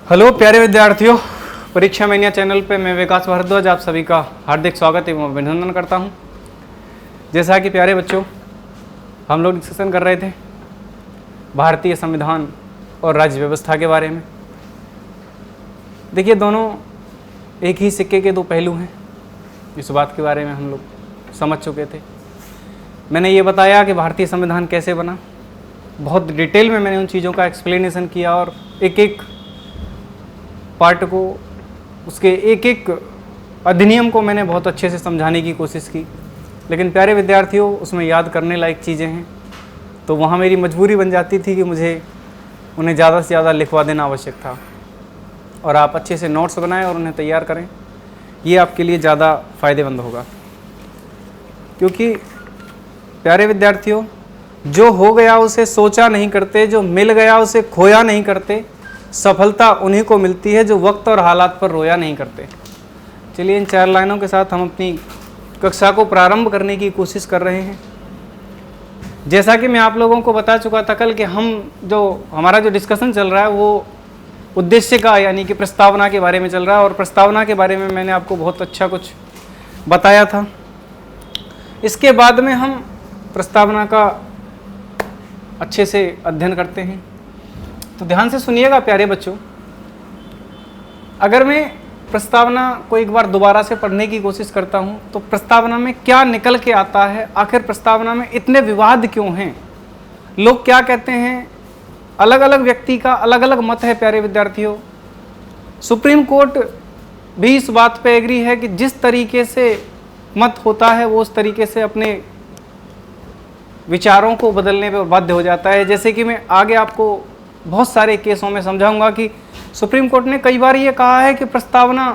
Hello प्यारे विद्यार्थियों, परीक्षा मैनिया चैनल पे मैं विकास भारद्वाज आप सभी का हार्दिक स्वागत एवं अभिनंदन करता हूं। जैसा कि प्यारे बच्चों हम लोग डिस्कशन कर रहे थे भारतीय संविधान और राज्य व्यवस्था के बारे में। देखिए, दोनों एक ही सिक्के के दो पहलू हैं, इस बात के बारे में हम लोग समझ चुके थे। मैंने ये बताया कि भारतीय संविधान कैसे बना, बहुत डिटेल में मैंने उन चीज़ों का एक्सप्लेनेशन किया और एक एक पार्ट को, उसके एक एक अधिनियम को मैंने बहुत अच्छे से समझाने की कोशिश की। लेकिन प्यारे विद्यार्थियों, उसमें याद करने लायक चीज़ें हैं, तो वहाँ मेरी मजबूरी बन जाती थी कि मुझे उन्हें ज़्यादा से ज़्यादा लिखवा देना आवश्यक था। और आप अच्छे से नोट्स बनाएं और उन्हें तैयार करें, ये आपके लिए ज़्यादा फ़ायदेमंद होगा। क्योंकि प्यारे विद्यार्थियों, जो हो गया उसे सोचा नहीं करते, जो मिल गया उसे खोया नहीं करते, सफलता उन्हीं को मिलती है जो वक्त और हालात पर रोया नहीं करते। चलिए, इन 4 लाइनों के साथ हम अपनी कक्षा को प्रारंभ करने की कोशिश कर रहे हैं। जैसा कि मैं आप लोगों को बता चुका था कल कि हमारा जो डिस्कशन चल रहा है वो उद्देश्य का, यानी कि प्रस्तावना के बारे में चल रहा है। और प्रस्तावना के बारे में मैंने आपको बहुत अच्छा कुछ बताया था। इसके बाद में हम प्रस्तावना का अच्छे से अध्ययन करते हैं। तो ध्यान से सुनिएगा प्यारे बच्चों, अगर मैं प्रस्तावना को एक बार दोबारा से पढ़ने की कोशिश करता हूं तो प्रस्तावना में क्या निकल के आता है, आखिर प्रस्तावना में इतने विवाद क्यों हैं, लोग क्या कहते हैं, अलग अलग व्यक्ति का अलग अलग मत है। प्यारे विद्यार्थियों, सुप्रीम कोर्ट भी इस बात पे एग्री है कि जिस तरीके से मत होता है वो उस तरीके से अपने विचारों को बदलने पर बाध्य हो जाता है। जैसे कि मैं आगे आपको बहुत सारे केसों में समझाऊंगा कि सुप्रीम कोर्ट ने कई बार ये कहा है कि प्रस्तावना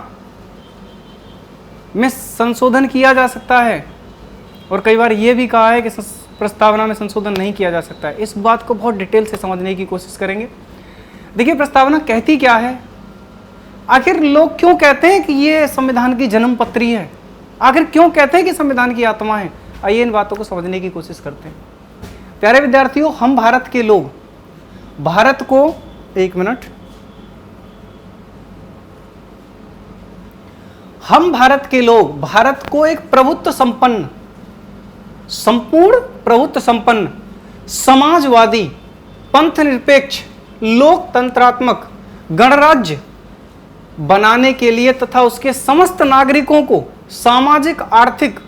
में संशोधन किया जा सकता है, और कई बार ये भी कहा है कि प्रस्तावना में संशोधन नहीं किया जा सकता है। इस बात को बहुत डिटेल से समझने की कोशिश करेंगे। देखिए, प्रस्तावना कहती क्या है, आखिर लोग क्यों कहते हैं कि ये संविधान की जन्म पत्री है, आखिर क्यों कहते हैं कि संविधान की आत्मा है। आइए इन बातों को समझने की कोशिश करते हैं। प्यारे विद्यार्थियों, हम भारत के लोग भारत को, एक मिनट, हम भारत के लोग भारत को एक प्रभुत्व संपन्न, संपूर्ण प्रभुत्व संपन्न, समाजवादी, पंथ निरपेक्ष, लोकतंत्रात्मक गणराज्य बनाने के लिए तथा उसके समस्त नागरिकों को सामाजिक, आर्थिक,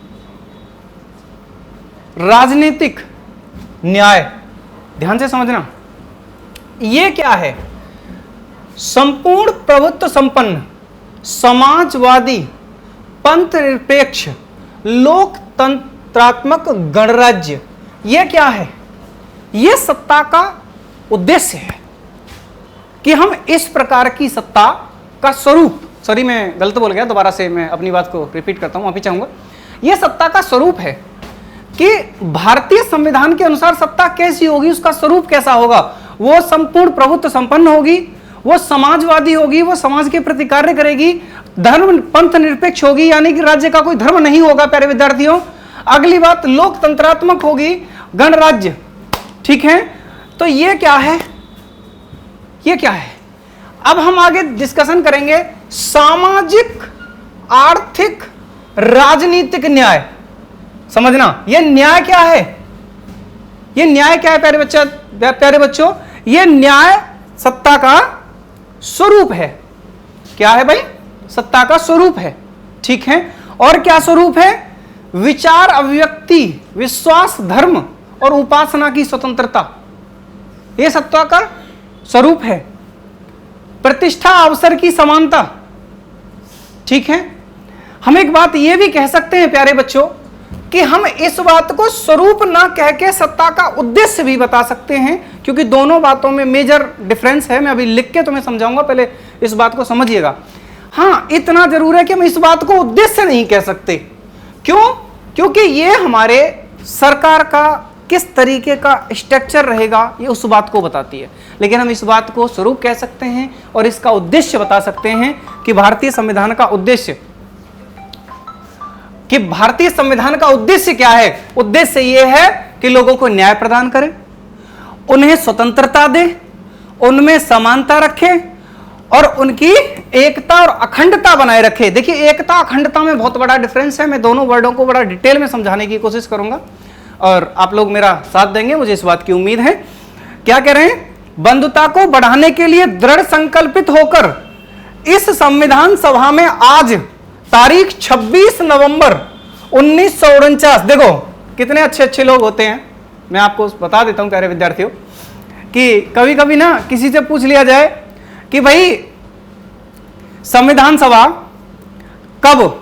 राजनीतिक न्याय, ध्यान से समझना, ये क्या है, संपूर्ण प्रभुत्व संपन्न, समाजवादी, पंथ निरपेक्ष, लोकतंत्रात्मक गणराज्य, ये क्या है, ये सत्ता का उद्देश्य है कि हम इस प्रकार की सत्ता का स्वरूप, सॉरी मैं गलत बोल गया, दोबारा से मैं अपनी बात को रिपीट करता हूं, माफी चाहूंगा। यह सत्ता का स्वरूप है कि भारतीय संविधान के अनुसार सत्ता कैसी होगी, उसका स्वरूप कैसा होगा। वो संपूर्ण प्रभुत्व संपन्न होगी, वो समाजवादी होगी, वो समाज के प्रति कार्य करेगी, धर्म पंथ निरपेक्ष होगी, यानी कि राज्य का कोई धर्म नहीं होगा। प्यारे विद्यार्थियों, अगली बात, लोकतंत्रात्मक होगी, गणराज्य, ठीक है। तो ये क्या है, ये क्या है, अब हम आगे डिस्कशन करेंगे। सामाजिक, आर्थिक, राजनीतिक न्याय, समझना, ये न्याय क्या है, ये न्याय क्या है प्यारे बच्चों, ये न्याय सत्ता का स्वरूप है। क्या है भाई, सत्ता का स्वरूप है, ठीक है। और क्या स्वरूप है, विचार अभिव्यक्ति, विश्वास, धर्म और उपासना की स्वतंत्रता, यह सत्ता का स्वरूप है। प्रतिष्ठा, अवसर की समानता, ठीक है। हम एक बात यह भी कह सकते हैं प्यारे बच्चों कि हम इस बात को स्वरूप ना कह के सत्ता का उद्देश्य भी बता सकते हैं, क्योंकि दोनों बातों में मेजर डिफरेंस है। मैं अभी लिख के तुम्हें समझाऊंगा, पहले इस बात को समझिएगा। हाँ, इतना जरूर है कि हम इस बात को उद्देश्य नहीं कह सकते। क्यों? क्योंकि ये हमारे सरकार का किस तरीके का स्ट्रक्चर रहेगा, ये उस बात को बताती है। लेकिन हम इस बात को स्वरूप कह सकते हैं और इसका उद्देश्य बता सकते हैं कि भारतीय संविधान का उद्देश्य, कि भारतीय संविधान का उद्देश्य क्या है। उद्देश्य यह है कि लोगों को न्याय प्रदान करें, उन्हें स्वतंत्रता दे, उनमें समानता रखें और उनकी एकता और अखंडता बनाए रखे। देखिए एकता अखंडता में बहुत बड़ा डिफरेंस है। मैं दोनों वर्डों को बड़ा डिटेल में समझाने की कोशिश करूंगा और आप लोग मेरा साथ देंगे, मुझे इस बात की उम्मीद है। क्या कह रहे हैं? बंधुता को बढ़ाने के लिए दृढ़ संकल्पित होकर इस संविधान सभा में आज तारीख 26 नवंबर 1949, देखो कितने अच्छे अच्छे लोग होते हैं। मैं आपको बता देता हूं प्यारे विद्यार्थियों कि कभी कभी ना किसी से पूछ लिया जाए कि भाई संविधान सभा कब,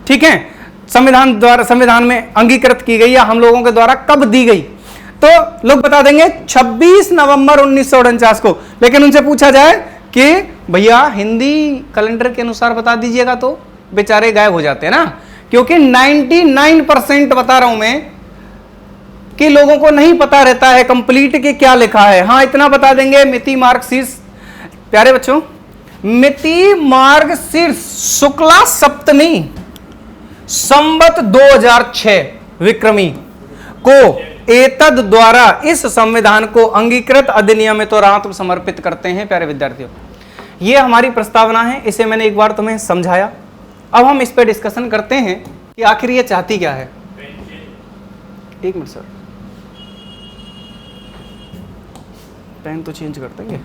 ठीक है, संविधान में अंगीकृत की गई या हम लोगों के द्वारा कब दी गई, तो लोग बता देंगे 26 नवंबर 1949 को। लेकिन उनसे पूछा जाए कि भैया हिंदी कैलेंडर के अनुसार बता दीजिएगा तो बेचारे गायब हो जाते हैं ना, क्योंकि 99% बता रहा हूं मैं कि लोगों को नहीं पता रहता है कंप्लीट के क्या लिखा है। हाँ इतना बता देंगे, मिति मार्गशीर्ष, प्यारे बच्चों मिति मार्गशीर्ष शुक्ला सप्तमी संवत 2006 विक्रमी को एतद द्वारा इस संविधान को अंगीकृत, अधिनियमित और आत्मसमर्पित करते हैं। प्यारे विद्यार्थियों ये हमारी प्रस्तावना है, इसे मैंने एक बार तुम्हें समझाया। अब हम इस पे डिस्कशन करते हैं कि आखिर ये चाहती क्या है। एक मिनट सर, पेन तो चेंज कर देंगे,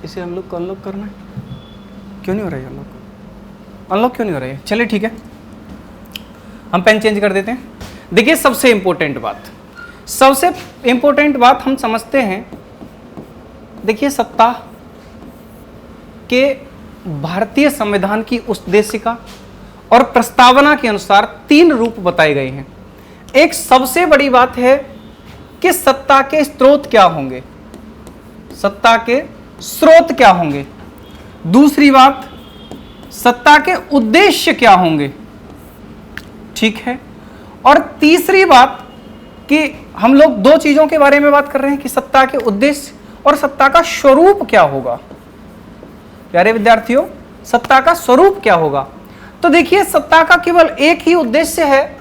इसे हम लोग को अनलॉक करना है। क्यों नहीं हो रहा है अनलॉक क्यों नहीं हो रहा है? चलिए ठीक है, हम पेन चेंज कर देते हैं। देखिए सबसे इंपॉर्टेंट बात हम समझते हैं। देखिए सत्ता के भारतीय संविधान की उद्देशिका और प्रस्तावना के अनुसार 3 रूप बताए गए हैं। एक सबसे बड़ी बात है कि सत्ता के स्रोत क्या होंगे, सत्ता के स्रोत क्या होंगे। दूसरी बात, सत्ता के उद्देश्य क्या होंगे, ठीक है। और तीसरी बात कि हम लोग 2 चीजों के बारे में बात कर रहे हैं कि सत्ता के उद्देश्य और सत्ता का स्वरूप क्या होगा। प्यारे विद्यार्थियों सत्ता का स्वरूप क्या होगा, तो देखिए सत्ता का केवल एक ही उद्देश्य है,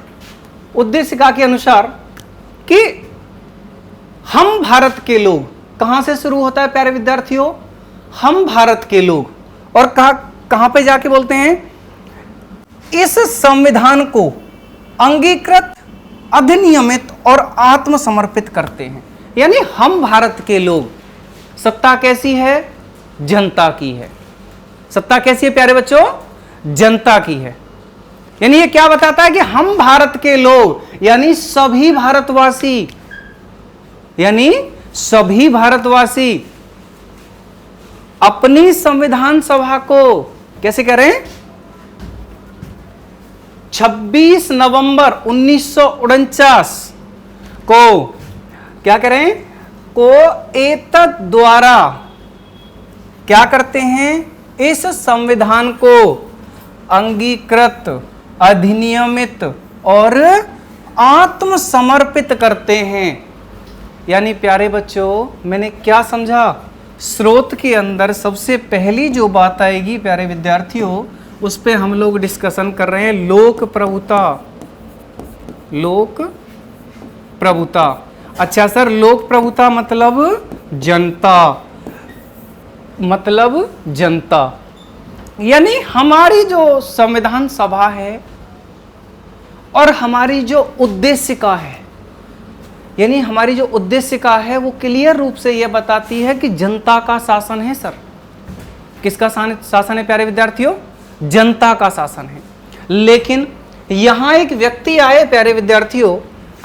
उद्देशिका के अनुसार, कि हम भारत के लोग, कहां से शुरू होता है प्यारे विद्यार्थियों, हम भारत के लोग, और कहां पे जाके बोलते हैं, इस संविधान को अंगीकृत, अधिनियमित और आत्मसमर्पित करते हैं। यानी हम भारत के लोग, सत्ता कैसी है, जनता की है। सत्ता कैसी है प्यारे बच्चों, जनता की है। यानी ये क्या बताता है कि हम भारत के लोग, यानी सभी भारतवासी अपनी संविधान सभा को कैसे कह रहे हैं, 26 नवंबर 1949 को क्या करें, को एतद द्वारा क्या करते हैं, इस संविधान को अंगीकृत, अधिनियमित और आत्मसमर्पित करते हैं। यानी प्यारे बच्चों मैंने क्या समझा, स्रोत के अंदर सबसे पहली जो बात आएगी प्यारे विद्यार्थियों, उस पे हम लोग डिस्कशन कर रहे हैं लोक प्रभुता। लोक प्रभुता, अच्छा सर लोक प्रभुता मतलब जनता, यानी हमारी जो संविधान सभा है और हमारी जो उद्देशिका है, यानी हमारी जो उद्देशिका है वो क्लियर रूप से यह बताती है कि जनता का शासन है। सर किसका शासन है प्यारे विद्यार्थियों, जनता का शासन है। लेकिन यहां एक व्यक्ति आए प्यारे विद्यार्थियों,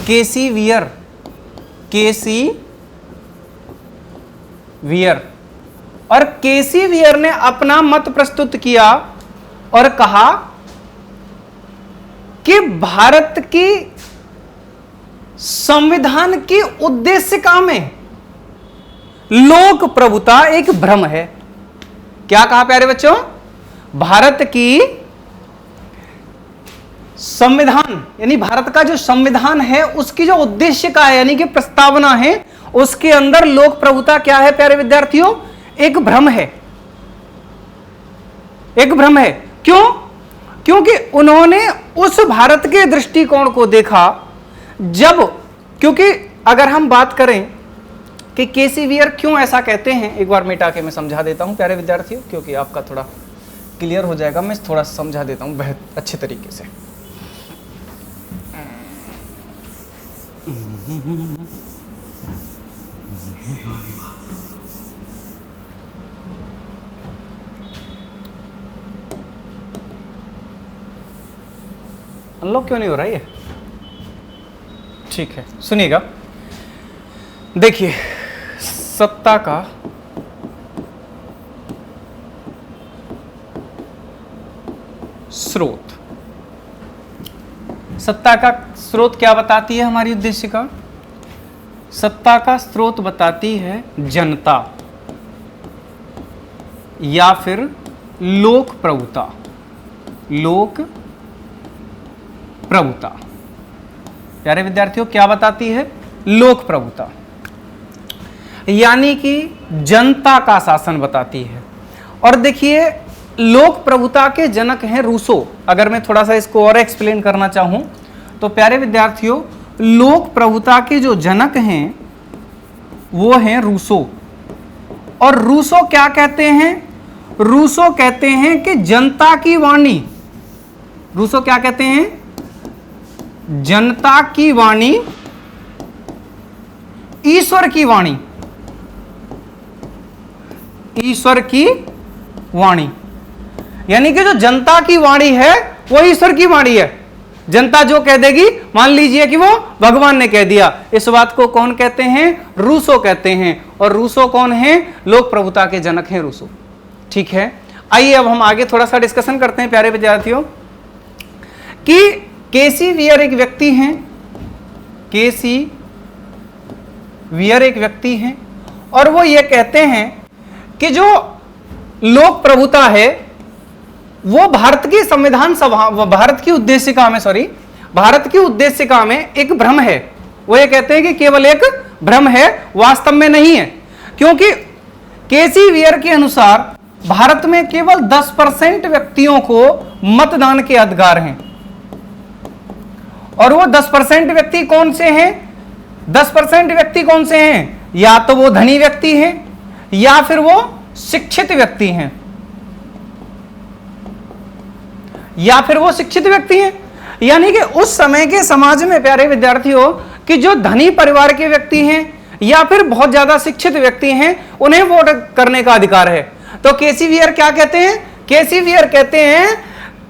केसी वियर, और केसी वियर ने अपना मत प्रस्तुत किया और कहा कि भारत की संविधान की उद्देशिका में लोक प्रभुता एक भ्रम है। क्या कहा प्यारे बच्चों, भारत की संविधान, यानी भारत का जो संविधान है उसकी जो उद्देशिका है, यानी कि प्रस्तावना है, उसके अंदर लोक प्रभुता क्या है प्यारे विद्यार्थियों, एक भ्रम है। एक भ्रम है क्यों, क्योंकि उन्होंने उस भारत के दृष्टिकोण को देखा जब, क्योंकि अगर हम बात करें कि केसीवियर क्यों ऐसा कहते हैं, एक बार मिटा के मैं समझा देता हूं प्यारे विद्यार्थियों, क्योंकि आपका थोड़ा क्लियर हो जाएगा। मैं थोड़ा समझा देता हूं बहुत अच्छे तरीके से। अनलॉक क्यों नहीं हो रहा है ये? ठीक है, सुनिएगा। देखिए, सत्ता का स्रोत, सत्ता का स्रोत क्या बताती है हमारी उद्देशिका? सत्ता का स्रोत बताती है जनता या फिर लोक प्रभुता। लोक प्रभुता प्यारे विद्यार्थियों क्या बताती है? लोक प्रभुता, यानी कि जनता का शासन बताती है। और देखिए, लोक प्रभुता के जनक हैं रूसो। अगर मैं थोड़ा सा इसको और एक्सप्लेन करना चाहूं तो प्यारे विद्यार्थियों, लोक प्रभुता के जो जनक हैं वो हैं रूसो। और रूसो क्या कहते हैं? रूसो कहते हैं कि जनता की वाणी, रूसो क्या कहते हैं? जनता की वाणी ईश्वर की वाणी, ईश्वर की वाणी, यानी कि जो जनता की वाणी है वो ईश्वर की वाणी है। जनता जो कह देगी, मान लीजिए कि वो भगवान ने कह दिया, इस बात को कौन कहते हैं? रूसो कहते हैं। और रूसो कौन है? लोक प्रभुता के जनक हैं रूसो। ठीक है, आइए अब हम आगे थोड़ा सा डिस्कशन करते हैं प्यारे विद्यार्थियों कि केसीवियर एक व्यक्ति हैं, केसीवियर एक व्यक्ति हैं और वो ये कहते हैं कि जो लोक प्रभुता है वो भारत की संविधान सभा, भारत की उद्देशिका में, भारत की उद्देशिका में एक भ्रम है। वो ये कहते हैं कि केवल एक भ्रम है, वास्तव में नहीं है। क्योंकि केसीवियर के अनुसार भारत में केवल 10% व्यक्तियों को मतदान के अधिकार हैं। और वो 10% व्यक्ति कौन से हैं? 10% व्यक्ति कौन से हैं? या तो वो धनी व्यक्ति हैं या फिर वो शिक्षित व्यक्ति हैं, या फिर वो शिक्षित व्यक्ति हैं। यानी कि उस समय के समाज में प्यारे विद्यार्थियों कि जो धनी परिवार के व्यक्ति हैं या फिर बहुत ज्यादा शिक्षित व्यक्ति हैं, उन्हें वोट करने का अधिकार है। तो केसीवियर क्या कहते हैं? केसीवियर कहते हैं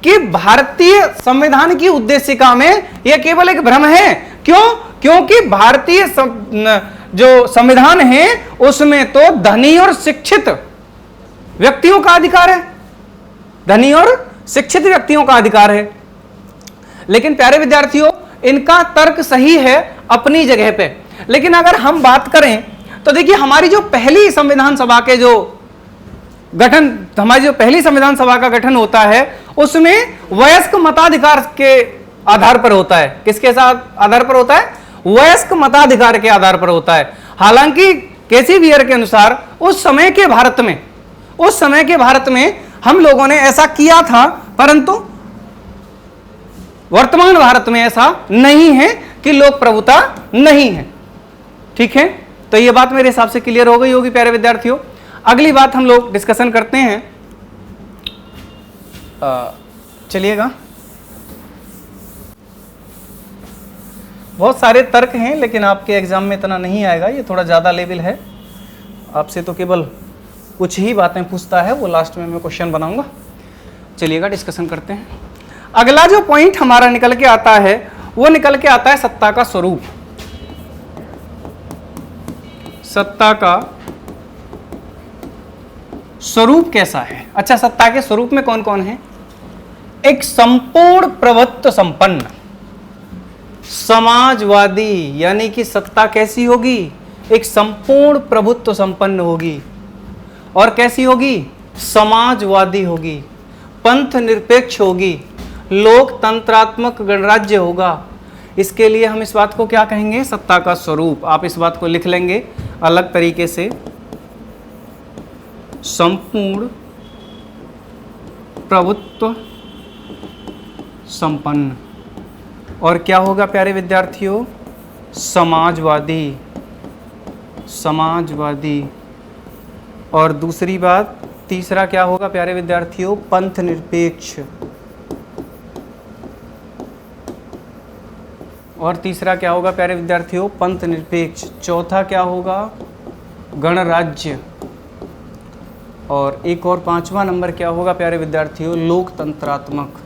कि भारतीय संविधान की उद्देशिका में यह केवल एक भ्रम है। क्यों? क्योंकि भारतीय जो संविधान है उसमें तो धनी और शिक्षित व्यक्तियों का अधिकार है, धनी और शिक्षित व्यक्तियों का अधिकार है। लेकिन प्यारे विद्यार्थियों, इनका तर्क सही है अपनी जगह पे। लेकिन अगर हम बात करें तो देखिए, हमारी जो पहली संविधान सभा के जो गठन, हमारी जो पहली संविधान सभा का गठन होता है उसमें वयस्क मताधिकार के आधार पर होता है। किसके साथ आधार पर होता है? वयस्क मताधिकार के आधार पर होता है। हालांकि केसीवियर के अनुसार उस समय के भारत में हम लोगों ने ऐसा किया था, परंतु वर्तमान भारत में ऐसा नहीं है कि लोक प्रभुता नहीं है। ठीक है, तो यह बात मेरे हिसाब से क्लियर हो गई होगी प्यारे विद्यार्थियों। अगली बात हम लोग डिस्कशन करते हैं, चलिएगा। बहुत सारे तर्क हैं लेकिन आपके एग्जाम में इतना नहीं आएगा, ये थोड़ा ज़्यादा लेवल है। आपसे तो केवल कुछ ही बातें पूछता है, वो लास्ट में मैं क्वेश्चन बनाऊंगा। चलिएगा डिस्कशन करते हैं। अगला जो पॉइंट हमारा निकल के आता है वो निकल के आता है सत्ता का स्वरूप। सत्ता का स्वरूप कैसा है? अच्छा, सत्ता के स्वरूप में कौन कौन है? एक संपूर्ण प्रभुत्व संपन्न समाजवादी, यानी कि सत्ता कैसी होगी? एक संपूर्ण प्रभुत्व संपन्न होगी। और कैसी होगी? समाजवादी होगी, पंथ निरपेक्ष होगी, लोकतंत्रात्मक गणराज्य होगा। इसके लिए हम इस बात को क्या कहेंगे? सत्ता का स्वरूप। आप इस बात को लिख लेंगे अलग तरीके से, संपूर्ण प्रभुत्व संपन्न। और क्या होगा प्यारे विद्यार्थियों? समाजवादी, समाजवादी, और दूसरी बात, तीसरा क्या होगा प्यारे विद्यार्थियों, पंथ निरपेक्ष, और तीसरा क्या होगा प्यारे विद्यार्थियों, पंथ निरपेक्ष। चौथा क्या होगा, गणराज्य, और एक और पांचवा नंबर क्या होगा प्यारे विद्यार्थियों, लोकतंत्रात्मक।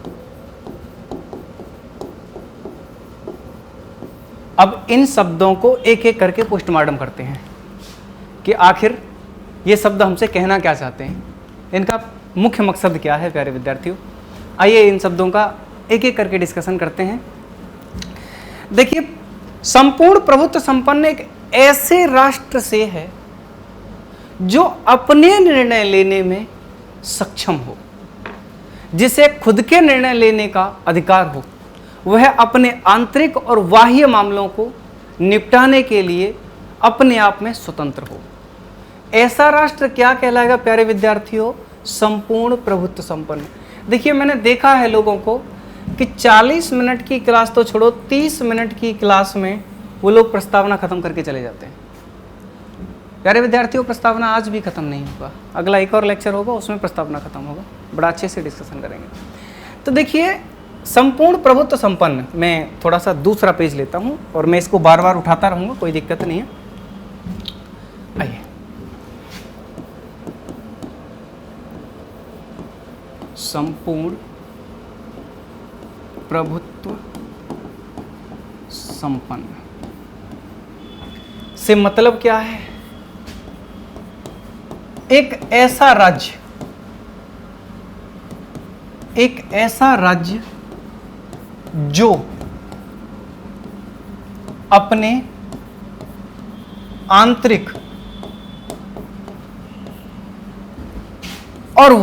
अब इन शब्दों को एक एक करके पोस्टमार्टम करते हैं कि आखिर ये शब्द हमसे कहना क्या चाहते हैं, इनका मुख्य मकसद क्या है प्यारे विद्यार्थियों। आइए इन शब्दों का एक एक करके डिस्कशन करते हैं। देखिए, संपूर्ण प्रभुत्व संपन्न एक ऐसे राष्ट्र से है जो अपने निर्णय लेने में सक्षम हो, जिसे खुद के निर्णय लेने का अधिकार हो, वह अपने आंतरिक और बाह्य मामलों को निपटाने के लिए अपने आप में स्वतंत्र हो। ऐसा राष्ट्र क्या कहलाएगा प्यारे विद्यार्थियों, संपूर्ण प्रभुत्व संपन्न। देखिए, मैंने देखा है लोगों को कि 40 मिनट की क्लास तो छोड़ो, 30 मिनट की क्लास में वो लोग प्रस्तावना खत्म करके चले जाते हैं। प्यारे विद्यार्थियों, प्रस्तावना आज भी खत्म नहीं होगा, अगला एक और लेक्चर होगा उसमें प्रस्तावना खत्म होगा, बड़ा अच्छे से डिस्कशन करेंगे। तो देखिए, संपूर्ण प्रभुत्व संपन्न, मैं थोड़ा सा दूसरा पेज लेता हूं और मैं इसको बार बार उठाता रहूंगा, कोई दिक्कत नहीं है। आइए, संपूर्ण प्रभुत्व संपन्न से मतलब क्या है, एक ऐसा राज्य जो अपने आंतरिक और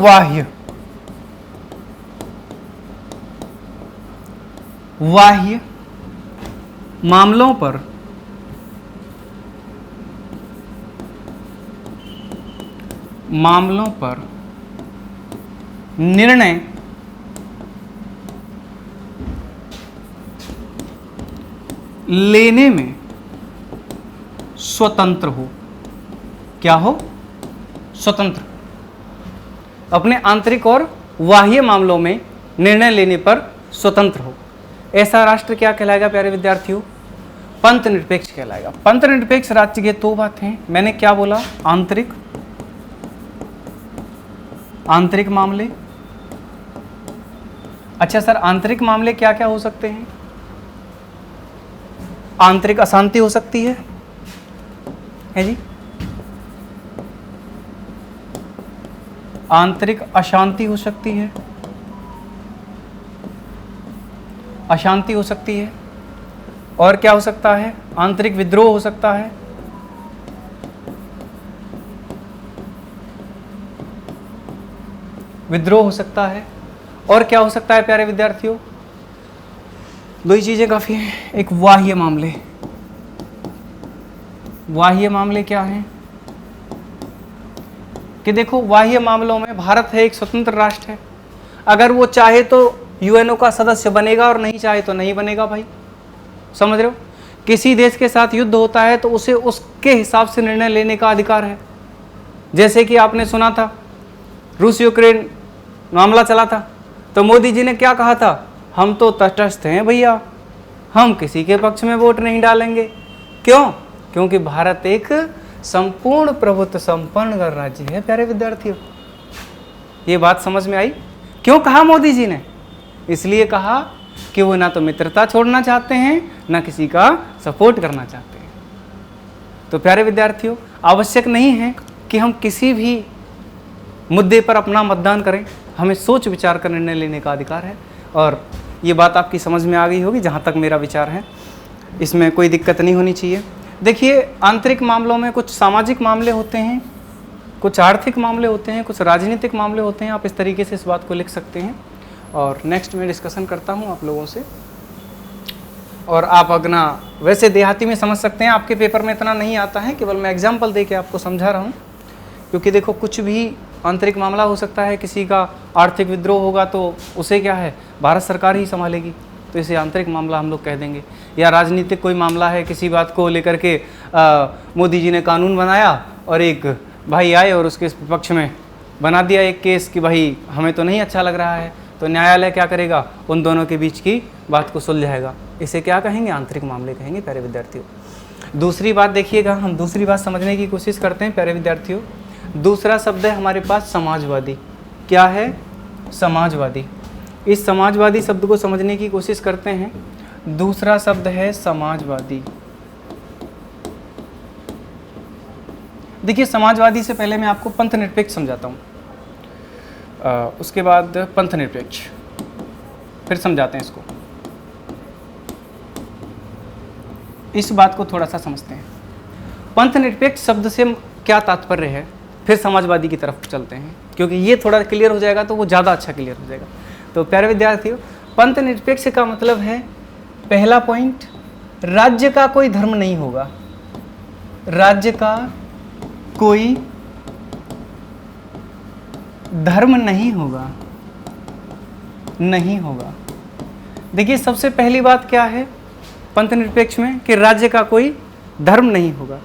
बाह्य मामलों पर निर्णय लेने में स्वतंत्र हो। क्या हो, स्वतंत्र, अपने आंतरिक और बाह्य मामलों में निर्णय लेने पर स्वतंत्र हो। ऐसा राष्ट्र क्या कहलाएगा प्यारे विद्यार्थियों, पंथ निरपेक्ष कहलाएगा। पंथ निरपेक्ष राज्य के दो बात हैं, मैंने क्या बोला, आंतरिक मामले। अच्छा सर, आंतरिक मामले क्या क्या हो सकते हैं, आंतरिक अशांति हो सकती है जी, आंतरिक अशांति हो सकती है, अशांति हो सकती है, और क्या हो सकता है, आंतरिक विद्रोह हो सकता है, विद्रोह हो सकता है, और क्या हो सकता है प्यारे विद्यार्थियों, दो ही चीजें काफी हैं, एक बाह्य मामले। बाह्य मामले क्या हैं कि देखो, बाह्य मामलों में भारत है, एक स्वतंत्र राष्ट्र है, अगर वो चाहे तो यूएनओ का सदस्य बनेगा और नहीं चाहे तो नहीं बनेगा। भाई समझ रहे हो, किसी देश के साथ युद्ध होता है तो उसे उसके हिसाब से निर्णय लेने का अधिकार है। जैसे कि आपने सुना था रूस यूक्रेन मामला चला था, तो मोदी जी ने क्या कहा था, हम तो तटस्थ हैं भैया, हम किसी के पक्ष में वोट नहीं डालेंगे। क्यों, क्योंकि भारत एक संपूर्ण प्रभुत्व संपन्न राज्य है। प्यारे विद्यार्थियों, ये बात समझ में आई। क्यों कहा मोदी जी ने, इसलिए कहा कि वो ना तो मित्रता छोड़ना चाहते हैं, ना किसी का सपोर्ट करना चाहते हैं। तो प्यारे विद्यार्थियों, आवश्यक नहीं है कि हम किसी भी मुद्दे पर अपना मतदान करें, हमें सोच विचार कर निर्णय लेने का अधिकार है। और ये बात आपकी समझ में आ गई होगी, जहाँ तक मेरा विचार है इसमें कोई दिक्कत नहीं होनी चाहिए। देखिए, आंतरिक मामलों में कुछ सामाजिक मामले होते हैं, कुछ आर्थिक मामले होते हैं, कुछ राजनीतिक मामले होते हैं। आप इस तरीके से इस बात को लिख सकते हैं और नेक्स्ट में डिस्कशन करता हूँ आप लोगों से। और आप अपना वैसे देहाती में समझ सकते हैं, आपके पेपर में इतना नहीं आता है, केवल मैं एग्जाम्पल दे के आपको समझा रहा हूँ। क्योंकि देखो, कुछ भी आंतरिक मामला हो सकता है, किसी का आर्थिक विद्रोह होगा तो उसे क्या है, भारत सरकार ही संभालेगी। तो इसे आंतरिक मामला हम लोग कह देंगे। या राजनीतिक कोई मामला है, किसी बात को लेकर के मोदी जी ने कानून बनाया और एक भाई आए और उसके पक्ष में बना दिया एक केस कि भाई हमें तो नहीं अच्छा लग रहा है, तो न्यायालय क्या करेगा, उन दोनों के बीच की बात को सुलझाएगा। इसे क्या कहेंगे, आंतरिक मामले कहेंगे प्यारे विद्यार्थियों। दूसरी बात देखिएगा, हम दूसरी बात समझने की कोशिश करते हैं प्यारे विद्यार्थियों। दूसरा शब्द है हमारे पास समाजवादी। क्या है, समाजवादी। इस समाजवादी शब्द को समझने की कोशिश करते हैं। दूसरा शब्द है समाजवादी। देखिए, समाजवादी से पहले मैं आपको पंथ निरपेक्ष समझाता हूँ, उसके बाद पंथ निरपेक्ष, फिर समझाते हैं इसको। इस बात को थोड़ा सा समझते हैं। पंथ निरपेक्ष शब्द से क्या तात्पर्य है, फिर समाजवादी की तरफ चलते हैं, क्योंकि ये थोड़ा क्लियर हो जाएगा तो वो ज़्यादा अच्छा क्लियर हो जाएगा। तो प्यारे विद्यार्थियों, पंथ निरपेक्ष का मतलब है, पहला पॉइंट, राज्य का कोई धर्म नहीं होगा। राज्य का कोई धर्म नहीं होगा, नहीं होगा। देखिए, सबसे पहली बात क्या है पंथ निरपेक्ष में, कि राज्य का कोई धर्म नहीं होगा।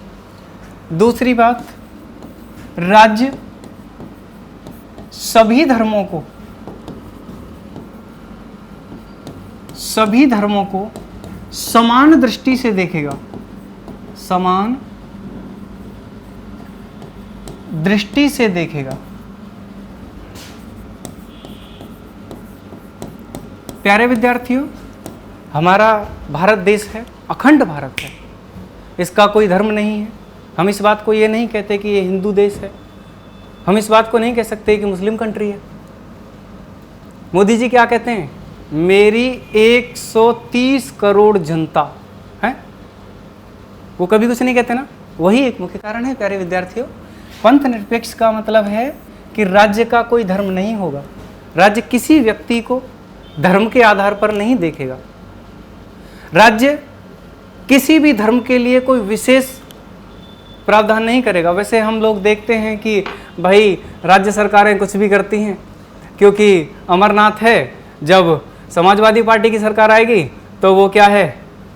दूसरी बात, राज्य सभी धर्मों को समान दृष्टि से देखेगा, समान दृष्टि से देखेगा। प्यारे विद्यार्थियों, हमारा भारत देश है, अखंड भारत है, इसका कोई धर्म नहीं है। हम इस बात को ये नहीं कहते कि ये हिंदू देश है, हम इस बात को नहीं कह सकते कि मुस्लिम कंट्री है। मोदी जी क्या कहते हैं, मेरी 130 करोड़ जनता है, वो कभी कुछ नहीं कहते ना। वही एक मुख्य कारण है प्यारे विद्यार्थियों। पंथ निरपेक्ष का मतलब है कि राज्य का कोई धर्म नहीं होगा। राज्य किसी व्यक्ति को धर्म के आधार पर नहीं देखेगा। राज्य किसी भी धर्म के लिए कोई विशेष प्रावधान नहीं करेगा। वैसे हम लोग देखते हैं कि भाई राज्य सरकारें कुछ भी करती हैं, क्योंकि अमरनाथ है, जब समाजवादी पार्टी की सरकार आएगी तो वो क्या है,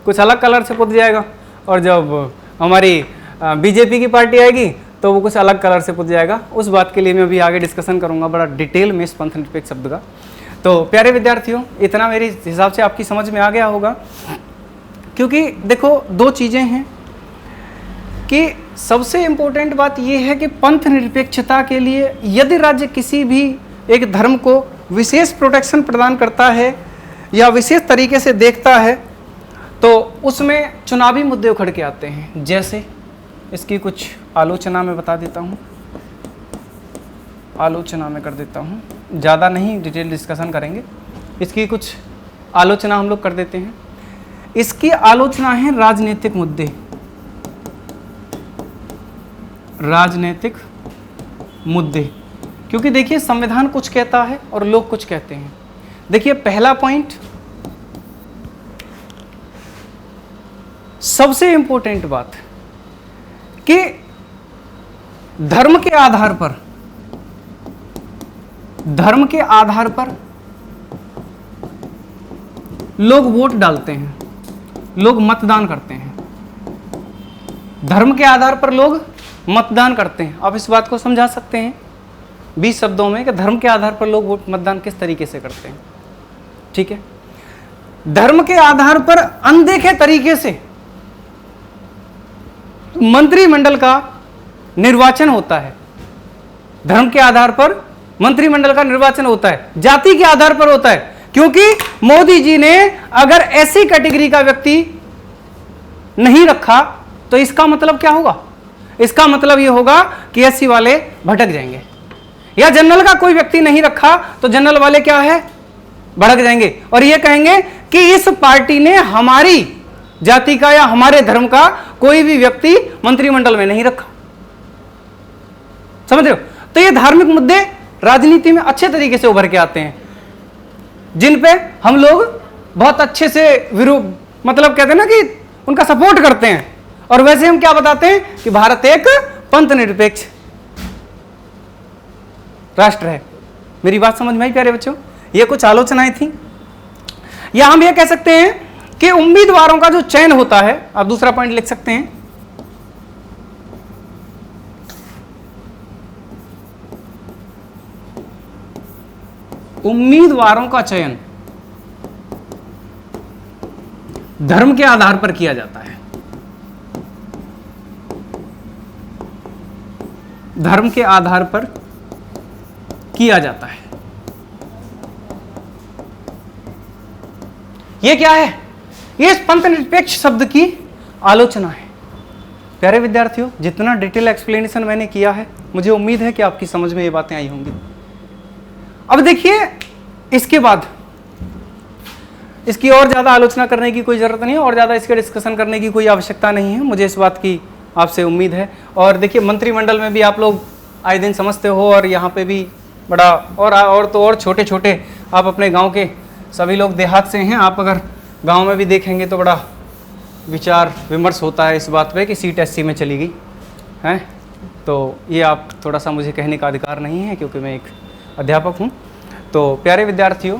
कुछ अलग कलर से पुत जाएगा, और जब हमारी बीजेपी की पार्टी आएगी तो वो कुछ अलग कलर से पुत जाएगा। उस बात के लिए मैं अभी आगे डिस्कशन करूंगा बड़ा डिटेल में इस पंथ निरपेक्ष शब्द का। तो प्यारे विद्यार्थियों, इतना मेरे हिसाब से आपकी समझ में आ गया होगा, क्योंकि देखो दो चीज़ें हैं कि सबसे इम्पोर्टेंट बात यह है कि पंथ निरपेक्षता के लिए यदि राज्य किसी भी एक धर्म को विशेष प्रोटेक्शन प्रदान करता है या विशेष तरीके से देखता है, तो उसमें चुनावी मुद्दे उखड़ के आते हैं। जैसे इसकी कुछ आलोचना मैं बता देता हूँ, आलोचना में कर देता हूँ, ज़्यादा नहीं डिटेल डिस्कशन करेंगे, इसकी कुछ आलोचना हम लोग कर देते हैं। इसकी आलोचना है राजनीतिक मुद्दे, राजनीतिक मुद्दे, क्योंकि देखिए संविधान कुछ कहता है और लोग कुछ कहते हैं। देखिए पहला पॉइंट, सबसे इंपॉर्टेंट बात कि धर्म के आधार पर, धर्म के आधार पर लोग वोट डालते हैं, लोग मतदान करते हैं। धर्म के आधार पर लोग मतदान करते हैं। आप इस बात को समझा सकते हैं 20 शब्दों में कि धर्म के आधार पर लोग वोट मतदान किस तरीके से करते हैं। ठीक है, धर्म के आधार पर अनदेखे तरीके से मंत्रिमंडल का निर्वाचन होता है। धर्म के आधार पर मंत्रिमंडल का निर्वाचन होता है, जाति के आधार पर होता है, क्योंकि मोदी जी ने अगर ऐसी कैटेगरी का व्यक्ति नहीं रखा तो इसका मतलब क्या होगा, इसका मतलब यह होगा कि एससी वाले भटक जाएंगे। या जनरल का कोई व्यक्ति नहीं रखा तो जनरल वाले क्या है, भड़क जाएंगे और यह कहेंगे कि इस पार्टी ने हमारी जाति का या हमारे धर्म का कोई भी व्यक्ति मंत्रिमंडल में नहीं रखा। समझ रहे हो? तो ये धार्मिक मुद्दे राजनीति में अच्छे तरीके से उभर के आते हैं, जिन पे हम लोग बहुत अच्छे से विरोध, मतलब कहते हैं ना कि उनका सपोर्ट करते हैं। और वैसे हम क्या बताते हैं कि भारत एक पंथ निरपेक्ष राष्ट्र है। मेरी बात समझ में आई प्यारे बच्चों? ये कुछ आलोचनाएं थी। या हम ये कह सकते हैं कि उम्मीदवारों का जो चयन होता है, आप दूसरा पॉइंट लिख सकते हैं, उम्मीदवारों का चयन धर्म के आधार पर किया जाता है। धर्म के आधार पर किया जाता है। यह क्या है? यह इस पंथ निरपेक्ष शब्द की आलोचना है। प्यारे विद्यार्थियों, जितना डिटेल एक्सप्लेनेशन मैंने किया है, मुझे उम्मीद है कि आपकी समझ में ये बातें आई होंगी। अब देखिए, इसके बाद इसकी और ज़्यादा आलोचना करने की कोई ज़रूरत नहीं है, और ज़्यादा इसके डिस्कशन करने की कोई आवश्यकता नहीं है, मुझे इस बात की आपसे उम्मीद है। और देखिए, मंत्रिमंडल में भी आप लोग आए दिन समझते हो, और यहाँ पे भी बड़ा और तो और छोटे छोटे आप अपने गांव के सभी लोग देहात से हैं, आप अगर गांव में भी देखेंगे तो बड़ा विचार विमर्श होता है इस बात पे कि सीट एससी में चली गई है। तो ये आप थोड़ा सा, मुझे कहने का अधिकार नहीं है क्योंकि मैं एक अध्यापक हूँ। तो प्यारे विद्यार्थियों,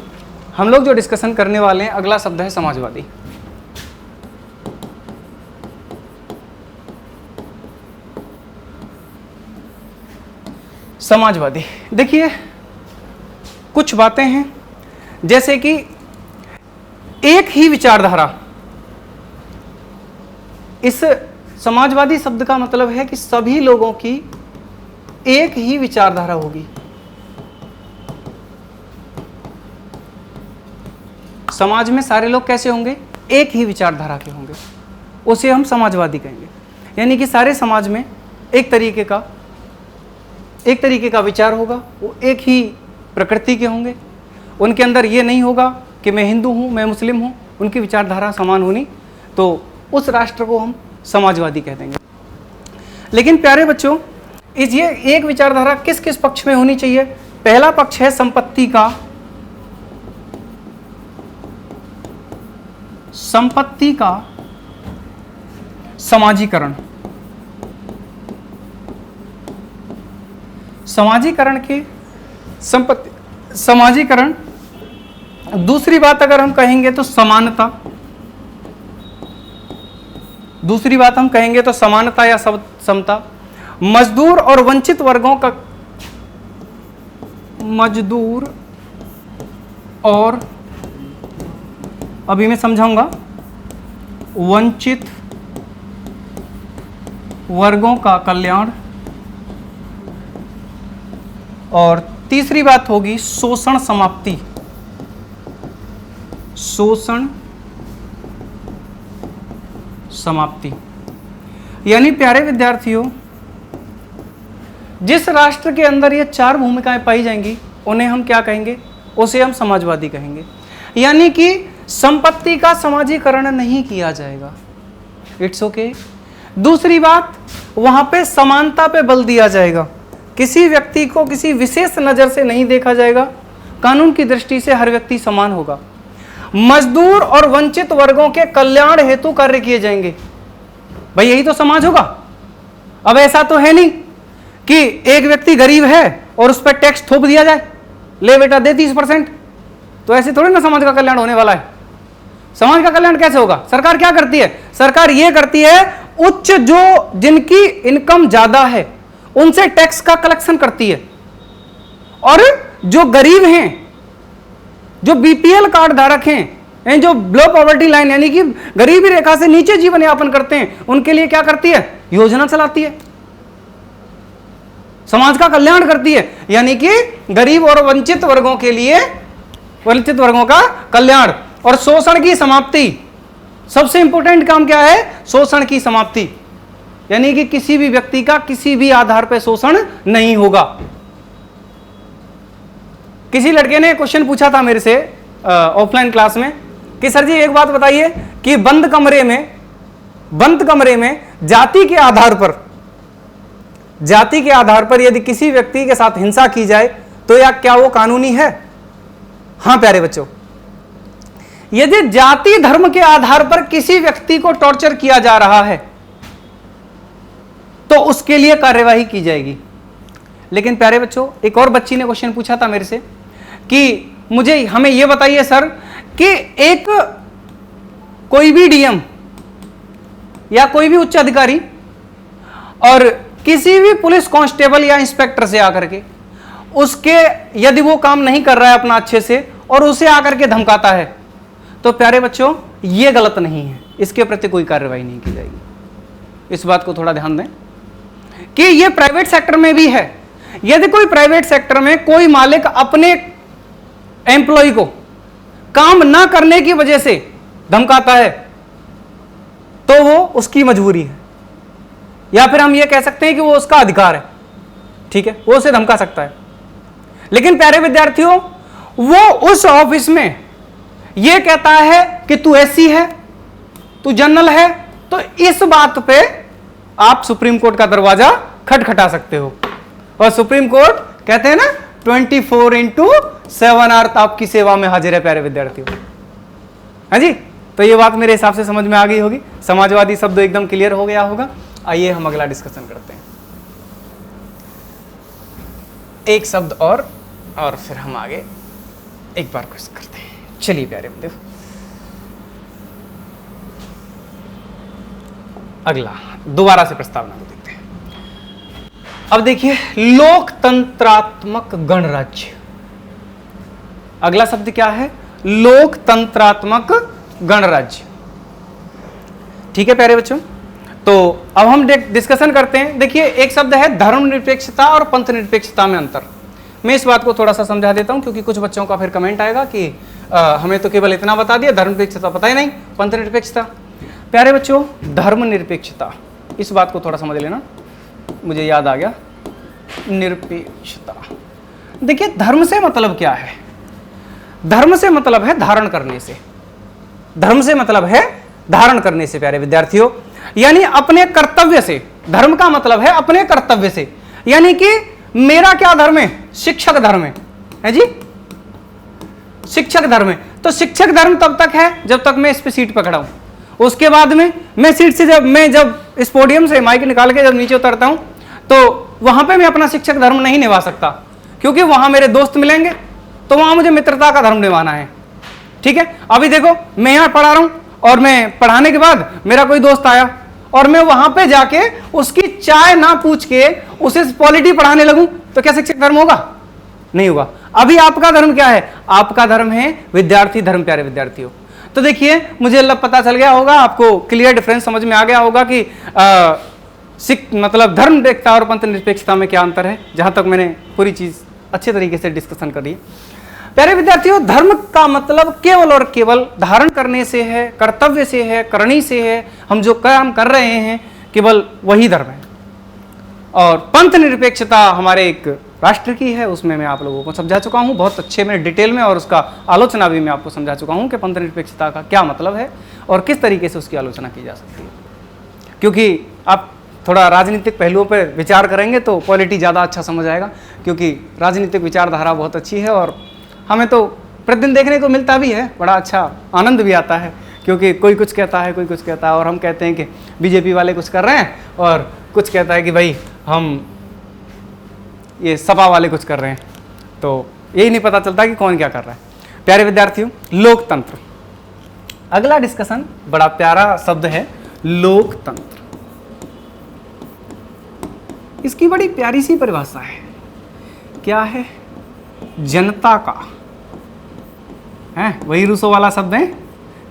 हम लोग जो डिस्कशन करने वाले हैं, अगला शब्द है समाजवादी। समाजवादी, देखिए कुछ बातें हैं, जैसे कि एक ही विचारधारा। इस समाजवादी शब्द का मतलब है कि सभी लोगों की एक ही विचारधारा होगी। समाज में सारे लोग कैसे होंगे? एक ही विचारधारा के होंगे, उसे हम समाजवादी कहेंगे। यानी कि सारे समाज में एक तरीके का विचार होगा, वो एक ही प्रकृति के होंगे। उनके अंदर ये नहीं होगा कि मैं हिंदू हूँ, मैं मुस्लिम हूँ, उनकी विचारधारा समान होनी, तो उस राष्ट्र को हम समाजवादी कह देंगे। लेकिन प्यारे बच्चों, ये एक विचारधारा किस किस पक्ष में होनी चाहिए? पहला पक्ष है संपत्ति का समाजीकरण। समाजीकरण। दूसरी बात अगर हम कहेंगे तो समानता। या समता। मजदूर और वंचित वर्गों का, अभी मैं समझाऊंगा, वंचित वर्गों का कल्याण। और तीसरी बात होगी शोषण समाप्ति। यानी प्यारे विद्यार्थियों, जिस राष्ट्र के अंदर ये चार भूमिकाएं पाई जाएंगी, उन्हें हम क्या कहेंगे? उसे हम समाजवादी कहेंगे। यानी कि संपत्ति का समाजीकरण नहीं किया जाएगा, इट्स ओके। दूसरी बात, वहां पे समानता पे बल दिया जाएगा, किसी व्यक्ति को किसी विशेष नजर से नहीं देखा जाएगा, कानून की दृष्टि से हर व्यक्ति समान होगा। मजदूर और वंचित वर्गों के कल्याण हेतु कार्य किए जाएंगे। भाई यही तो समाज होगा। अब ऐसा तो है नहीं कि एक व्यक्ति गरीब है और उस पर टैक्स थोप दिया जाए, ले बेटा दे 30%, तो ऐसे थोड़ी ना समाज का कल्याण होने वाला है। समाज का कल्याण कैसे होगा? सरकार क्या करती है? सरकार ये करती है, उच्च जो जिनकी इनकम ज्यादा है उनसे टैक्स का कलेक्शन करती है, और जो गरीब हैं, जो बीपीएल कार्ड धारक हैं, जो बिलो पॉवर्टी लाइन यानी कि गरीबी रेखा से नीचे जीवन यापन करते हैं, उनके लिए क्या करती है? योजना चलाती है, समाज का कल्याण करती है। यानी कि गरीब और वंचित वर्गों के लिए, वंचित वर्गों का कल्याण। और शोषण की समाप्ति, सबसे इंपॉर्टेंट काम क्या है? शोषण की समाप्ति। यानी कि किसी भी व्यक्ति का किसी भी आधार पर शोषण नहीं होगा। किसी लड़के ने क्वेश्चन पूछा था मेरे से ऑफलाइन क्लास में कि सर जी एक बात बताइए कि बंद कमरे में जाति के आधार पर यदि किसी व्यक्ति के साथ हिंसा की जाए तो क्या वो कानूनी है? हां प्यारे बच्चों, यदि जाति धर्म के आधार पर किसी व्यक्ति को टॉर्चर किया जा रहा है तो उसके लिए कार्यवाही की जाएगी। लेकिन प्यारे बच्चों, एक और बच्ची ने क्वेश्चन पूछा था मेरे से कि हमें यह बताइए सर कि एक कोई भी डीएम या कोई भी उच्च अधिकारी और किसी भी पुलिस कांस्टेबल या इंस्पेक्टर से आकर के उसके यदि वो काम नहीं कर रहा है अपना अच्छे से और उसे आकर के धमकाता है, तो प्यारे बच्चों ये गलत नहीं है, इसके प्रति कोई कार्रवाई नहीं की जाएगी। इस बात को थोड़ा ध्यान दें कि ये प्राइवेट सेक्टर में भी है। यदि कोई प्राइवेट सेक्टर में कोई मालिक अपने एम्प्लॉय को काम ना करने की वजह से धमकाता है तो वो उसकी मजबूरी है, या फिर हम ये कह सकते हैं कि वो उसका अधिकार है, ठीक है, वो उसे धमका सकता है। लेकिन प्यारे विद्यार्थियों, वो उस ऑफिस में ये कहता है कि तू एससी है, तू जनरल है, तो इस बात पे आप सुप्रीम कोर्ट का दरवाजा खटखटा सकते हो। और सुप्रीम कोर्ट कहते हैं ना 24/7 आवर आपकी सेवा में हाजिर है प्यारे विद्यार्थियों। हाँ जी, तो ये बात मेरे हिसाब से समझ में आ गई होगी। समाजवादी शब्द एकदम क्लियर हो गया होगा। आइए हम अगला डिस्कशन करते हैं, एक शब्द और फिर हम आगे एक बार क्वेश्चन करते हैं। चलिए प्यारे बंधु, अगला दोबारा से प्रस्तावना को देखते हैं। अब देखिए, लोकतंत्रात्मक गणराज्य। अगला शब्द क्या है? लोकतंत्रात्मक गणराज्य। ठीक है प्यारे बच्चों, तो अब हम डिस्कशन करते हैं। देखिए, एक शब्द है धर्मनिरपेक्षता और पंथ निरपेक्षता में अंतर। मैं इस बात को थोड़ा सा समझा देता हूं, क्योंकि कुछ बच्चों का फिर कमेंट आएगा कि हमें तो केवल इतना बता दिया, धर्मनिरपेक्षता पता ही नहीं, पंथ निरपेक्षता। प्यारे बच्चों, धर्मनिरपेक्षता, इस बात को थोड़ा समझ लेना, मुझे याद आ गया, निरपेक्षता। देखिए, धर्म से मतलब क्या है? धर्म से मतलब है धारण करने से। धर्म से मतलब है धारण करने से प्यारे विद्यार्थियों, यानी अपने कर्तव्य से। धर्म का मतलब है अपने कर्तव्य से, यानी कि मेरा क्या धर्म है? शिक्षक धर्म है जी, शिक्षक धर्म है। तो शिक्षक धर्म तब तक है जब तक मैं इस पे सीट पकड़ा हूं। उसके बाद में मैं सीट से जब इस पोडियम से माइक निकाल के जब नीचे उतरता हूं, तो वहां पे मैं अपना शिक्षक धर्म नहीं निभा सकता, क्योंकि वहां मेरे दोस्त मिलेंगे, तो वहां मुझे मित्रता का धर्म निभाना है। ठीक है, अभी देखो, मैं यहां पढ़ा रहा हूं और मैं पढ़ाने के बाद मेरा कोई दोस्त आया और मैं वहां पे जाके उसकी चाय ना पूछ के उसे पॉलिटी पढ़ाने लगूं, तो क्या शिक्षक धर्म होगा? नहीं होगा। अभी आपका धर्म क्या है? आपका धर्म है विद्यार्थी धर्म प्यारे विद्यार्थियों। तो देखिए, मुझे पता चल गया होगा, आपको क्लियर डिफरेंस समझ में आ गया होगा कि मतलब धर्म निरपेक्षता और पंथ निरपेक्षता में क्या अंतर है, जहां तक मैंने पूरी चीज अच्छे तरीके से डिस्कशन करी। प्यारे विद्यार्थियों, धर्म का मतलब केवल और केवल धारण करने से है, कर्तव्य से है, करनी से है। हम जो काम कर रहे हैं केवल वही धर्म है। और पंथ निरपेक्षता हमारे एक राष्ट्र की है, उसमें मैं आप लोगों को समझा चुका हूं बहुत अच्छे में, डिटेल में, और उसका आलोचना भी मैं आपको समझा चुका हूं कि पंथ निरपेक्षता का क्या मतलब है और किस तरीके से उसकी आलोचना की जा सकती है। क्योंकि आप थोड़ा राजनीतिक पहलुओं पर विचार करेंगे तो पॉलिटी ज़्यादा अच्छा समझ आएगा, क्योंकि राजनीतिक विचारधारा बहुत अच्छी है और हमें तो प्रतिदिन देखने को मिलता भी है, बड़ा अच्छा आनंद भी आता है, क्योंकि कोई कुछ कहता है, कोई कुछ कहता है, और हम कहते हैं कि बीजेपी वाले कुछ कर रहे हैं, और कुछ कहता है कि भाई हम ये सपा वाले कुछ कर रहे हैं। तो यही नहीं पता चलता कि कौन क्या कर रहा है। प्यारे विद्यार्थियों, लोकतंत्र, अगला डिस्कशन बड़ा प्यारा शब्द है लोकतंत्र। इसकी बड़ी प्यारी सी परिभाषा है। क्या है? जनता का है, वही रूसो वाला शब्द है,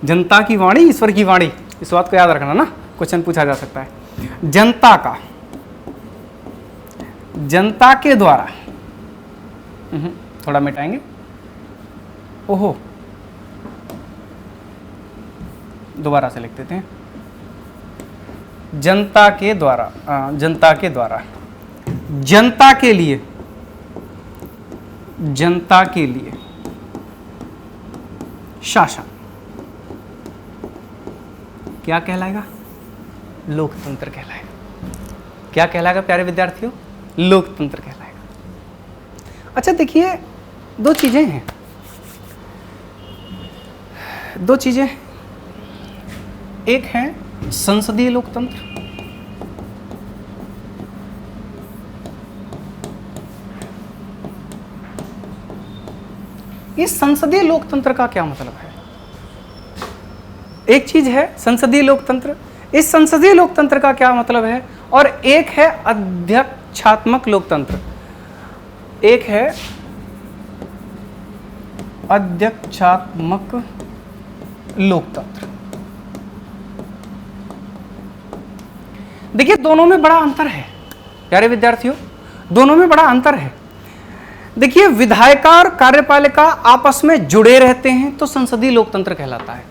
जनता की वाणी ईश्वर की वाणी। इस बात को याद रखना ना, क्वेश्चन पूछा जा सकता है। जनता का, जनता के द्वारा, थोड़ा मिटाएंगे, ओहो दोबारा से लिख देते हैं। जनता के द्वारा, जनता के द्वारा, जनता के लिए, जनता के लिए शासन क्या कहलाएगा? लोकतंत्र कहलाएगा। क्या कहलाएगा प्यारे विद्यार्थियों? लोकतंत्र कहलाएगा। अच्छा देखिए, दो चीजें हैं, दो चीजें, एक है संसदीय लोकतंत्र, इस संसदीय लोकतंत्र का क्या मतलब है? एक चीज है संसदीय लोकतंत्र, इस संसदीय लोकतंत्र का क्या मतलब है, और एक है अध्यक्षात्मक लोकतंत्र, एक है अध्यक्षात्मक लोकतंत्र। देखिए दोनों में बड़ा अंतर है प्यारे विद्यार्थियों, दोनों में बड़ा अंतर है। देखिए विधायिका और कार्यपालिका आपस में जुड़े रहते हैं तो संसदीय लोकतंत्र कहलाता है।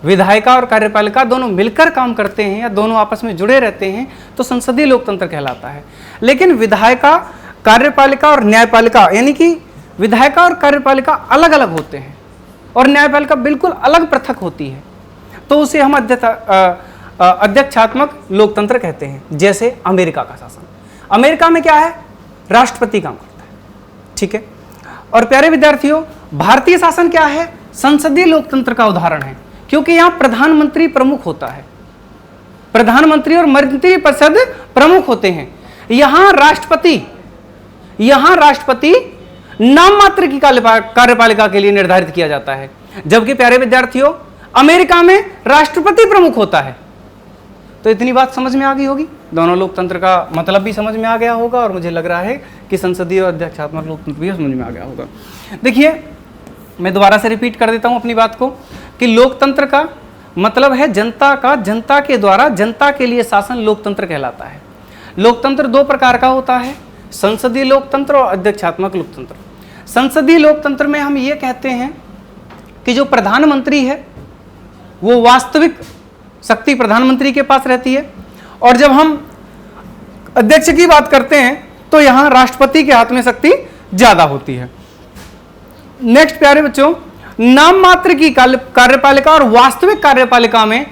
विधायिका और कार्यपालिका दोनों मिलकर काम करते हैं या दोनों आपस में जुड़े रहते हैं तो संसदीय लोकतंत्र कहलाता है। लेकिन विधायिका, कार्यपालिका और न्यायपालिका, यानी कि विधायिका और कार्यपालिका अलग अलग होते हैं और न्यायपालिका बिल्कुल अलग पृथक होती है, तो उसे हम अध्यक्षात्मक लोकतंत्र कहते हैं। जैसे अमेरिका का शासन, अमेरिका में क्या है, राष्ट्रपति काम करता है, ठीक है। और प्यारे विद्यार्थियों भारतीय शासन क्या है, संसदीय लोकतंत्र का उदाहरण है, क्योंकि यहां प्रधानमंत्री प्रमुख होता है, प्रधानमंत्री और मंत्रिपरिषद प्रमुख होते हैं। यहां राष्ट्रपति नाम मात्र की कार्यपालिका के लिए निर्धारित किया जाता है, जबकि प्यारे विद्यार्थियों अमेरिका में राष्ट्रपति प्रमुख होता है। तो इतनी बात समझ में आ गई होगी, दोनों लोकतंत्र का मतलब भी समझ में आ गया होगा, और मुझे लग रहा है कि संसदीय और अध्यक्षात्मक लोकतंत्र भी समझ में आ गया होगा। देखिए मैं दोबारा से रिपीट कर देता हूं अपनी बात को कि लोकतंत्र का मतलब है जनता का, जनता के द्वारा जनता के लिए शासन लोकतंत्र कहलाता है। लोकतंत्र दो प्रकार का होता है, संसदीय लोकतंत्र और अध्यक्षात्मक लोकतंत्र। संसदीय लोकतंत्र में हम ये कहते हैं कि जो प्रधानमंत्री है वो वास्तविक शक्ति प्रधानमंत्री के पास रहती है, और जब हम अध्यक्ष की बात करते हैं तो यहां राष्ट्रपति के हाथ में शक्ति ज्यादा होती है। नेक्स्ट प्यारे बच्चों, नाम मात्र की कार्यपालिका और वास्तविक कार्यपालिका में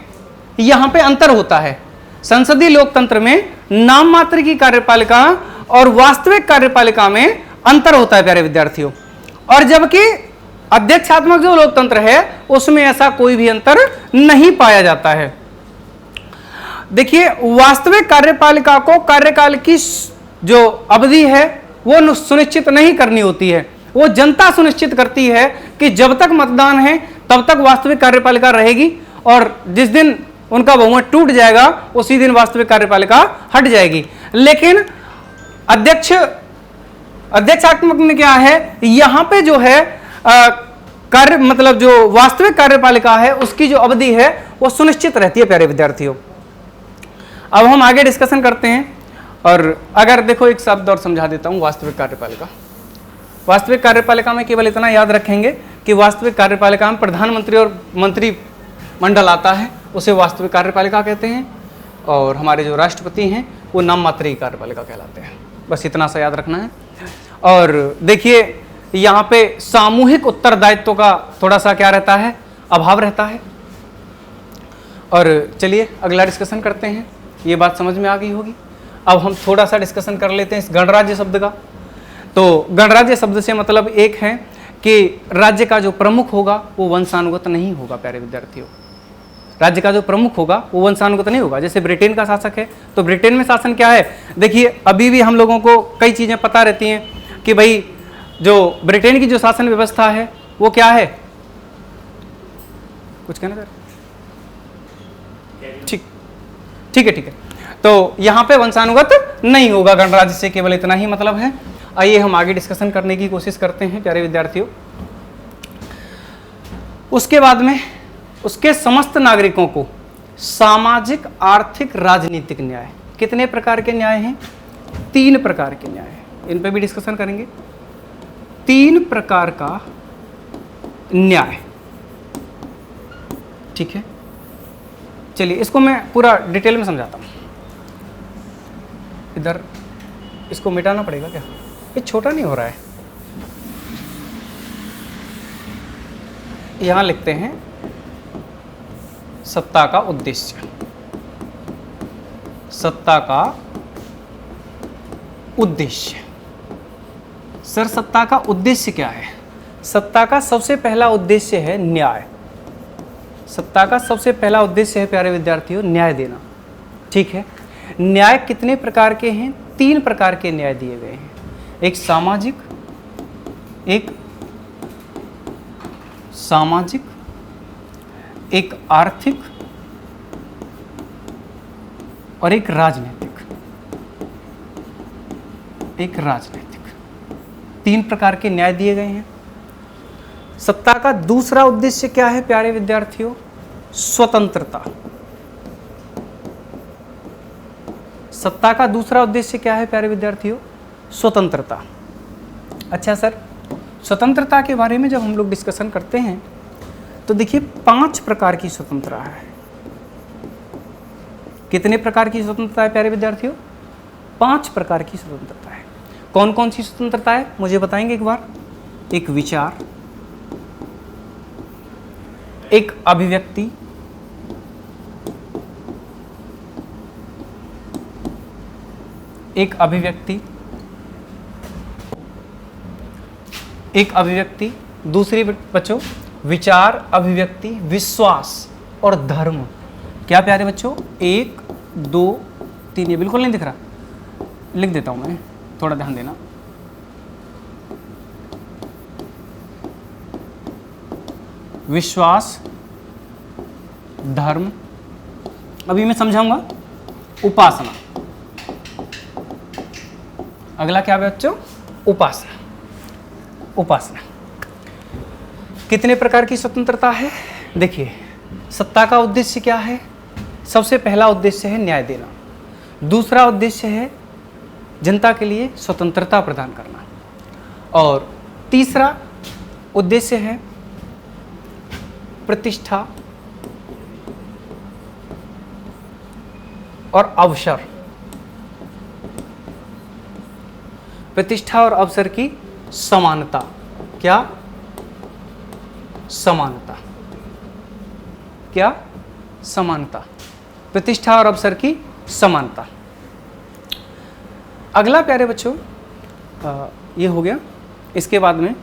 यहां पे अंतर होता है। संसदीय लोकतंत्र में नाम मात्र की कार्यपालिका और वास्तविक कार्यपालिका में अंतर होता है प्यारे विद्यार्थियों, और जबकि अध्यक्षात्मक जो लोकतंत्र है उसमें ऐसा कोई भी अंतर नहीं पाया जाता है। देखिए वास्तविक कार्यपालिका को कार्यकाल की जो अवधि है वो सुनिश्चित नहीं करनी होती है, वो जनता सुनिश्चित करती है कि जब तक मतदान है तब तक वास्तविक कार्यपालिका रहेगी, और जिस दिन उनका बहुमत टूट जाएगा उसी दिन वास्तविक कार्यपालिका हट जाएगी। लेकिन अध्यक्षात्मक में क्या है, यहां पे जो है कार्य मतलब जो वास्तविक कार्यपालिका है उसकी जो अवधि है वो सुनिश्चित रहती है प्यारे विद्यार्थियों। अब हम आगे डिस्कशन करते हैं, और अगर देखो एक शब्द और समझा देता हूं, वास्तविक कार्यपालिका। वास्तविक कार्यपालिका में केवल इतना याद रखेंगे कि वास्तविक कार्यपालिका में प्रधानमंत्री और मंत्रिमंडल आता है, उसे वास्तविक कार्यपालिका कहते हैं, और हमारे जो राष्ट्रपति हैं वो नाम मात्र की कार्यपालिका कहलाते हैं। बस इतना सा याद रखना है। और देखिए यहाँ पे सामूहिक उत्तरदायित्व का थोड़ा सा क्या रहता है, अभाव रहता है। और चलिए अगला डिस्कशन करते हैं, ये बात समझ में आ गई होगी। अब हम थोड़ा सा डिस्कशन कर लेते हैं इस गणराज्य शब्द का। तो गणराज्य शब्द से मतलब एक है कि राज्य का जो प्रमुख होगा वो वंशानुगत नहीं होगा प्यारे विद्यार्थियों। राज्य का जो प्रमुख होगा वो वंशानुगत नहीं होगा। जैसे ब्रिटेन का शासक है तो ब्रिटेन में शासन क्या है, देखिए अभी भी हम लोगों को कई चीजें पता रहती हैं कि भाई जो ब्रिटेन की जो शासन व्यवस्था है वो क्या है, कुछ कहना सर? ठीक है। तो यहाँ पे वंशानुगत नहीं होगा गणराज्य से, केवल इतना ही मतलब है। आइए हम आगे डिस्कशन करने की कोशिश करते हैं प्यारे विद्यार्थियों। उसके बाद में उसके समस्त नागरिकों को सामाजिक, आर्थिक, राजनीतिक न्याय, कितने प्रकार के न्याय हैं? 3 प्रकार के न्याय हैं, इन पे भी डिस्कशन करेंगे। 3 प्रकार का न्याय, ठीक है। चलिए इसको मैं पूरा डिटेल में समझाता हूं। इधर इसको मिटाना पड़ेगा क्या, ये छोटा नहीं हो रहा है। यहां लिखते हैं सत्ता का उद्देश्य। सत्ता का उद्देश्य, सर सत्ता का उद्देश्य क्या है? सत्ता का सबसे पहला उद्देश्य है न्याय। सत्ता का सबसे पहला उद्देश्य है प्यारे विद्यार्थियों न्याय देना, ठीक है। न्याय कितने प्रकार के हैं? 3 प्रकार के न्याय दिए गए हैं, एक सामाजिक, एक आर्थिक और एक राजनीतिक। तीन प्रकार के न्याय दिए गए हैं। सत्ता का दूसरा उद्देश्य क्या है प्यारे विद्यार्थियों? स्वतंत्रता। सत्ता का दूसरा उद्देश्य क्या है प्यारे विद्यार्थियों? स्वतंत्रता। अच्छा सर, स्वतंत्रता के बारे में जब हम लोग डिस्कशन करते हैं तो देखिए 5 प्रकार की स्वतंत्रता है। कितने प्रकार की स्वतंत्रता है प्यारे विद्यार्थियों? 5 प्रकार की स्वतंत्रता है। कौन कौन सी स्वतंत्रता है मुझे बताएंगे एक बार? एक विचार, एक अभिव्यक्ति, दूसरी बच्चों विचार, अभिव्यक्ति, विश्वास और धर्म। क्या प्यारे बच्चों? 1 2 3। ये बिल्कुल नहीं दिख रहा, लिख देता हूं मैं, थोड़ा ध्यान देना। विश्वास, धर्म, अभी मैं समझाऊंगा, उपासना। अगला क्या है बच्चों? उपासना। कितने प्रकार की स्वतंत्रता है? देखिए, सत्ता का उद्देश्य क्या है? सबसे पहला उद्देश्य है न्याय देना। दूसरा उद्देश्य है जनता के लिए स्वतंत्रता प्रदान करना। और तीसरा उद्देश्य है प्रतिष्ठा और अवसर। प्रतिष्ठा और अवसर की समानता। क्या? समानता। क्या? समानता। प्रतिष्ठा और अवसर की समानता। अगला प्यारे बच्चों ये हो गया। इसके बाद में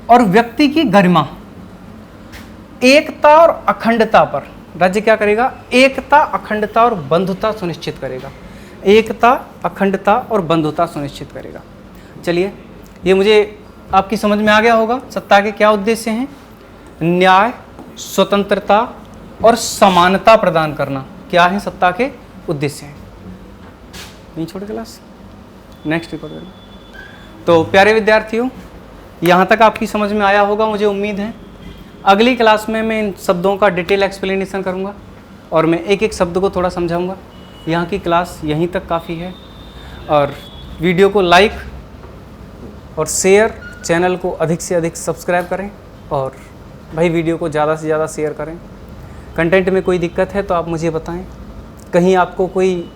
और व्यक्ति की गरिमा, एकता और अखंडता पर राज्य क्या करेगा? एकता, अखंडता और बंधुता सुनिश्चित करेगा। एकता, अखंडता और बंधुता सुनिश्चित करेगा। चलिए, ये मुझे आपकी समझ में आ गया होगा सत्ता के क्या उद्देश्य हैं। न्याय, स्वतंत्रता और समानता प्रदान करना क्या है सत्ता के उद्देश्य हैं। नहीं छोड़ क्लास, नेक्स्ट रिकॉर्ड करना। तो प्यारे विद्यार्थियों, यहाँ तक आपकी समझ में आया होगा मुझे उम्मीद है। अगली क्लास में मैं इन शब्दों का डिटेल एक्सप्लेनेशन करूँगा और मैं एक एक शब्द को थोड़ा समझाऊँगा। यहाँ की क्लास यहीं तक काफ़ी है। और वीडियो को लाइक और शेयर, चैनल को अधिक से अधिक सब्सक्राइब करें और भाई वीडियो को ज़्यादा से ज़्यादा शेयर करें। कंटेंट में कोई दिक्कत है तो आप मुझे बताएं। कहीं आपको कोई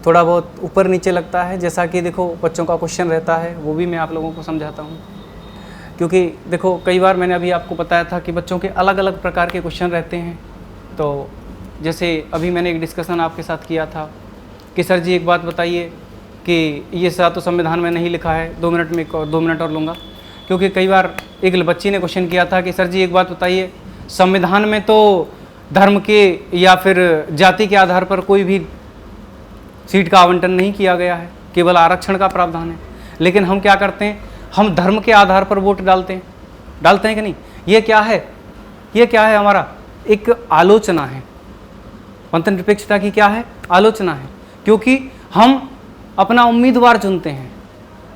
थोड़ा बहुत ऊपर नीचे लगता है, जैसा कि देखो बच्चों का क्वेश्चन रहता है, वो भी मैं आप लोगों को समझाता हूँ। क्योंकि देखो कई बार मैंने अभी आपको बताया था कि बच्चों के अलग अलग प्रकार के क्वेश्चन रहते हैं। तो जैसे अभी मैंने एक डिस्कशन आपके साथ किया था कि सर जी एक बात बताइए कि ये सारा तो संविधान में नहीं लिखा है। 2 मिनट में 2 मिनट और लूँगा, क्योंकि कई बार एक बच्ची ने क्वेश्चन किया था कि सर जी एक बात बताइए, संविधान में तो धर्म के या फिर जाति के आधार पर कोई भी सीट का आवंटन नहीं किया गया है, केवल आरक्षण का प्रावधान है। लेकिन हम क्या करते हैं? हम धर्म के आधार पर वोट डालते हैं कि नहीं? ये क्या है? ये क्या है? हमारा एक आलोचना है। पंथ निरपेक्षता की क्या है? आलोचना है। क्योंकि हम अपना उम्मीदवार चुनते हैं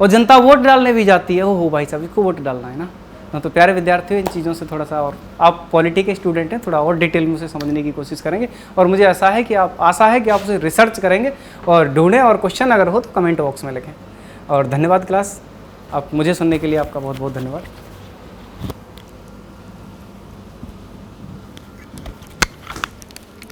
और जनता वोट डालने भी जाती है। हो भाई साहब, इसको वोट डालना है ना। तो प्यारे विद्यार्थियों, इन चीज़ों से थोड़ा सा, और आप पॉलिटी के स्टूडेंट हैं, थोड़ा और डिटेल में उसे समझने की कोशिश करेंगे। और मुझे आशा है कि आप उसे रिसर्च करेंगे और ढूंढें, और क्वेश्चन अगर हो तो कमेंट बॉक्स में लिखें। और धन्यवाद क्लास, आप मुझे सुनने के लिए आपका बहुत बहुत धन्यवाद।